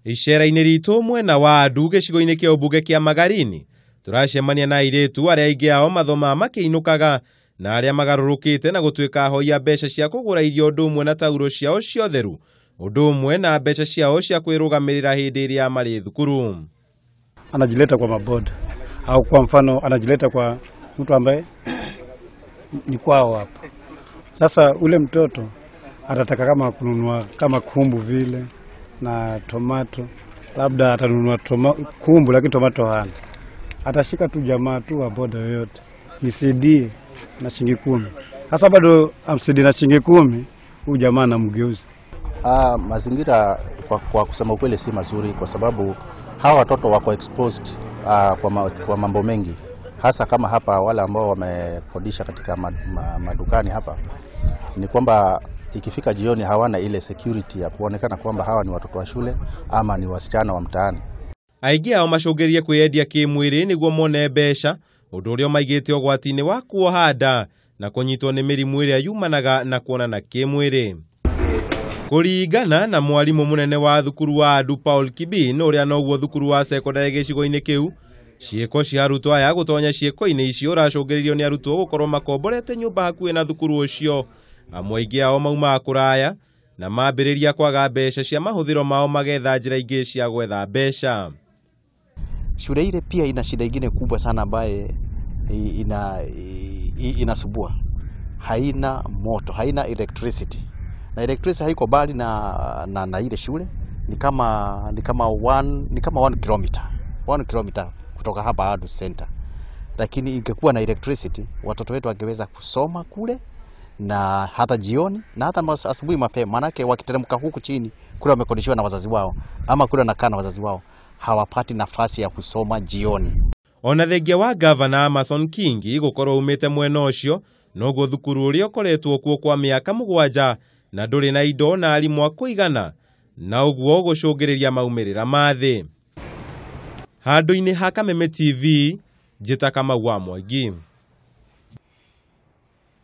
Icera-inĩ ritũ mwena wa Andu gĩcigo-inĩ kĩa ũmbunge kĩa Magarini turacemania na airĩtu arĩa aingĩ ao mathoma makĩinũkaga na arĩa magarũrũkĩte na gũtuĩka ahoia mbeca cia kũgũra irio ũndũ ũmwe na tauro ciao cia ũtheru ũndũ ũmwe na mbeca ciao cia kwĩrũgamĩrĩra hĩndĩ ĩrĩa marĩ thukuru. Anajileta kwa maboda au kwa mfano anajileta kwa mtu ambaye ni kwao hapo. Sasa ule mtoto atataka kama kununua kama kumbu vile na tomato, labda atanunua kumbu lakini tomato hana. Atashika tu jamaa tu wa boda yote nisaidie na shilingi 10. Sasa bado amsaidie na shilingi 10, huyu jamaa anamgeuza. Mazingira kwa kusema ukweli si mazuri kwa sababu hawa watoto wako exposed kwa mambo mengi, hasa kama hapa wale ambao wamekodisha katika madukani hapa, ni kwamba ikifika jioni hawana ile security ya kuonekana kwamba hawa ni watoto wa shule ama ni wasichana wa mtaani. Aingĩ ao macũngĩrĩrie kwĩyendia kĩmwĩrĩ nĩguo mone mbeca, ũndũ ũrĩa maigĩte ũgwati-inĩ wa kuoha nda na kũnyitwo nĩ mĩrimũ ĩrĩa yumanaga na kuonana kĩmwĩrĩ. Kũringana na mwarimũ mũnene wa thukuru wa Andu Paul Kibin, ũrĩa noguo thukuru wa secondary gĩcigo-inĩ kĩu, ciĩko cia arutwo aya gũtonya ciĩko-inĩ icio ũracũngĩrĩirio nĩ arutwo gũkorwo makomborete nyũmba hakuhĩ na thukuru ũcio, amwe aingĩ ao maumaga kũraya na mambĩrĩria kwaga mbeca cia mahũthĩro mao magetha njĩra ingĩ cia gwetha mbeca. Shule ile pia ina shida nyingine kubwa sana ambaye inasubua. Haina moto, haina electricity. Na electricity haiko bali na ile shule ni kama 1 kilometer. 1 kilometer kutoka hapa Andu Center. Lakini ingekuwa na electricity, watoto wetu wangeweza kusoma kule na hata jioni na hata asubuhi mapema, manake wakiteremka huku chini kule wamekodishiwa na wazazi wao ama kule wanakaa na wazazi wao, hawapati nafasi ya kusoma jioni. Ona thengia wa Governor Amason Kingi gũkorwo umĩte mwena ũcio, noguo thukuru ũrĩa ũkoretwo kuo kwa mĩaka 7 na ndũrĩ na indo na arimũ a kũigana, na ũguo gũcũngĩrĩria maumĩrĩra ma thĩ. Handũ-inĩ ha Kameme TV, njĩta Kamau wa Mwangi.